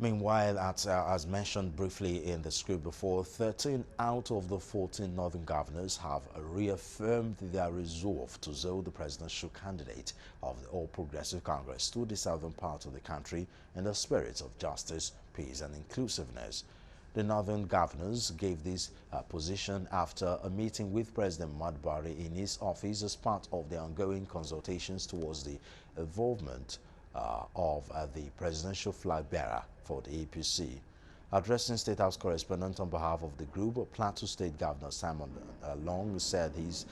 Meanwhile, as mentioned briefly in the script before, 13 out of the 14 northern governors have reaffirmed their resolve to zone the presidential candidate of the All Progressive Congress to the southern part of the country in the spirit of justice, peace and inclusiveness. The northern governors gave this position after a meeting with President Muhammadu Buhari in his office as part of the ongoing consultations towards the involvement of the presidential flag bearer for the APC. Addressing State House correspondent on behalf of the group, Plateau State Governor Simon Long said his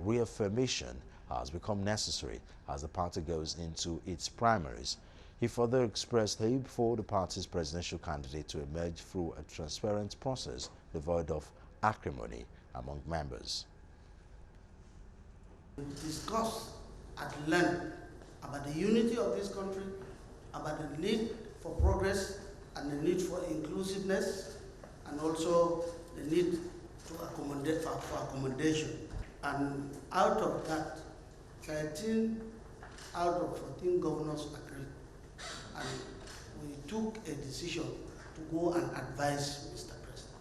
reaffirmation has become necessary as the party goes into its primaries. He further expressed hope for the party's presidential candidate to emerge through a transparent process devoid of acrimony among members. Discuss at length about the unity of this country, about the need for progress and the need for inclusiveness, and also the need to accommodate for accommodation. And out of that, 13 out of 14 governors agreed, and we took a decision to go and advise Mr. President.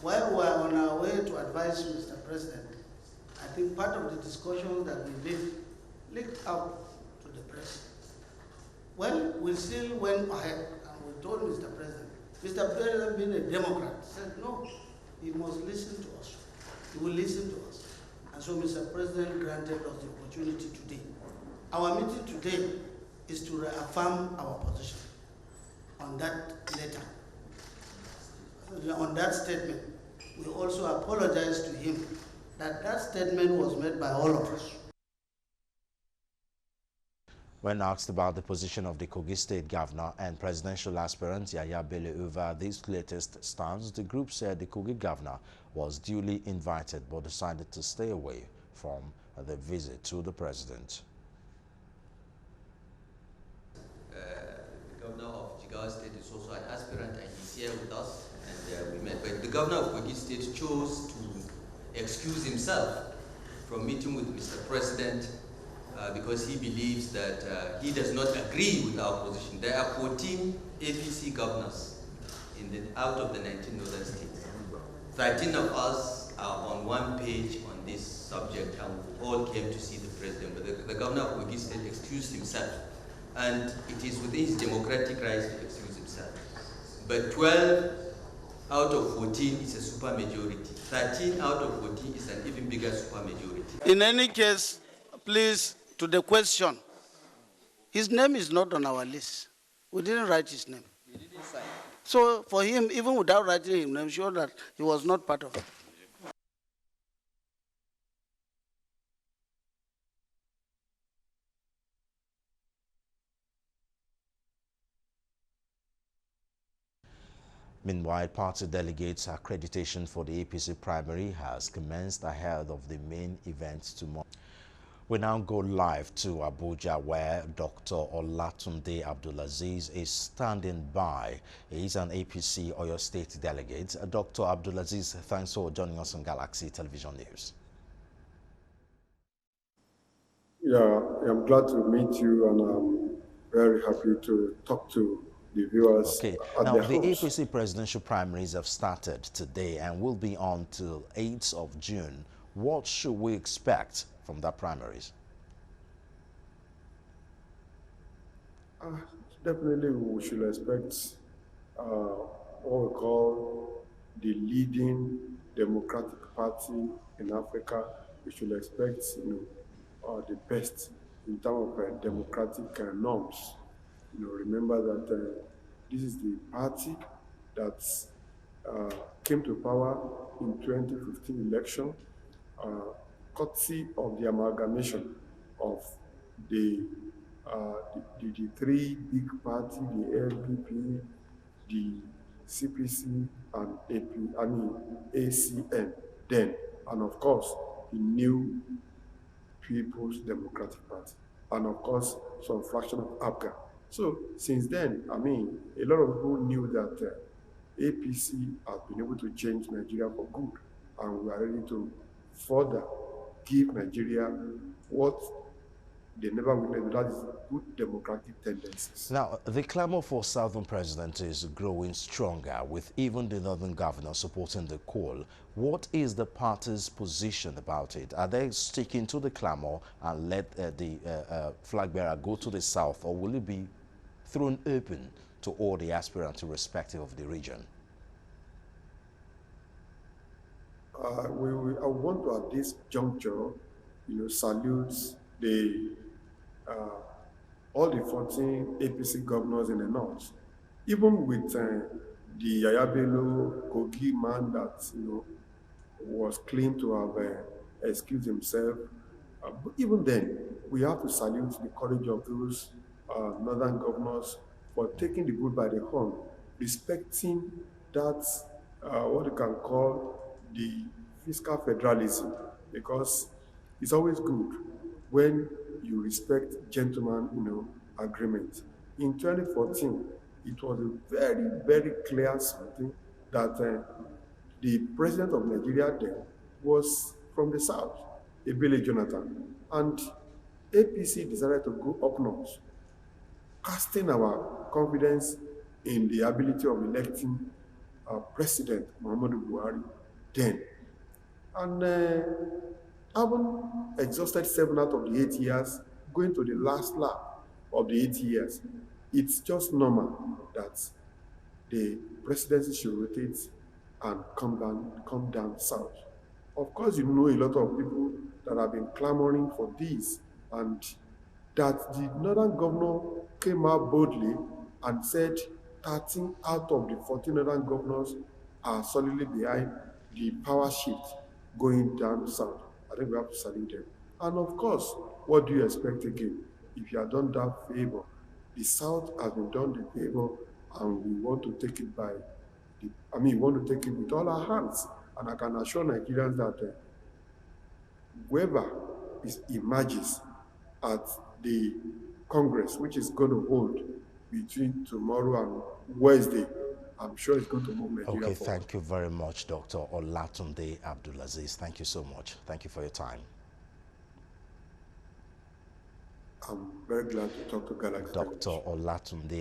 While we are on our way to advise Mr. President, I think part of the discussion that we did leaked out to the press. Well, we still went ahead and we told Mr. President, Mr. President being a Democrat, said no, he must listen to us. He will listen to us. And so Mr. President granted us the opportunity today. Our meeting today is to reaffirm our position on that letter, on that statement. We also apologize to him that that statement was made by all of us. When asked about the position of the Kogi State Governor and presidential aspirant Yaya Bello over this latest stance, the group said the Kogi Governor was duly invited but decided to stay away from the visit to the president. The Governor of Jigawa State is also an aspirant and he's here with us, and we met. But the Governor of Kogi State chose to excuse himself from meeting with Mr. President because he believes that he does not agree with our position. There are 14 APC governors out of the 19 northern states. 13 of us are on one page on this subject, and we all came to see the president. But the governor of Kogi State excused himself, and it is within his democratic rights to excuse himself. But 12 out of 14 is a supermajority. 13 out of 14 is an even bigger supermajority. In any case, please, to the question, his name is not on our list. We didn't write his name. He didn't sign. So for him, even without writing him, I'm sure that he was not part of it. Meanwhile, party delegates' accreditation for the APC primary has commenced ahead of the main event tomorrow. We now go live to Abuja, where Dr. Olatunde Abdulaziz is standing by. He's an APC Oyo State delegate. Dr. Abdulaziz, thanks for joining us on Galaxy Television News. Yeah, I'm glad to meet you, and I'm very happy to talk to the viewers. Okay, now the APC presidential primaries have started today and will be on till 8th of June. What should we expect from that primaries? Definitely, we should expect what we call the leading democratic party in Africa. We should expect, the best in terms of democratic norms. Remember that this is the party that came to power in 2015 election, courtesy of the amalgamation of the three big parties, the LPP, the CPC, and ACN then, and of course, the new People's Democratic Party, and of course, some fraction of APGA. So since then, a lot of people knew that APC has been able to change Nigeria for good, and we are ready to further give Nigeria what they never witnessed. That is good democratic tendencies. Now, the clamor for Southern President is growing stronger, with even the Northern governor supporting the call. What is the party's position about it? Are they sticking to the clamor and let the flag bearer go to the South, or will it be thrown open to all the aspirants irrespective of the region? I want to, at this juncture, salute the all the 14 APC governors in the north, even with the Yayabelo Kogi man that was claimed to have excused himself. But even then, we have to salute the courage of those northern governors for taking the bull by the horn, respecting that what you can call the fiscal federalism, because it's always good when you respect gentleman, agreement. In 2014, it was a very, very clear something that the president of Nigeria then was from the south, Ebele Jonathan, and APC decided to go up north, casting our confidence in the ability of electing President Muhammadu Buhari then. And having exhausted 7 out of the 8 years, going to the last lap of the 8 years, it's just normal that the presidency should rotate and come down south. Of course, a lot of people that have been clamoring for this, and that the northern governor came out boldly and said 13 out of the 14 northern governors are solidly behind the power shift going down south. I think we have to salute them. And of course, what do you expect again? If you have done that favor, the south has been done the favor, and we want to take it we want to take it with all our hands. And I can assure Nigerians that whoever emerges at the Congress, which is going to hold between tomorrow and Wednesday, I'm sure it's going to move Nigeria forward. Thank you very much, Dr. Olatunde Abdulaziz. Thank you so much. Thank you for your time. I'm very glad to talk to Galaxy. Dr. Olatunde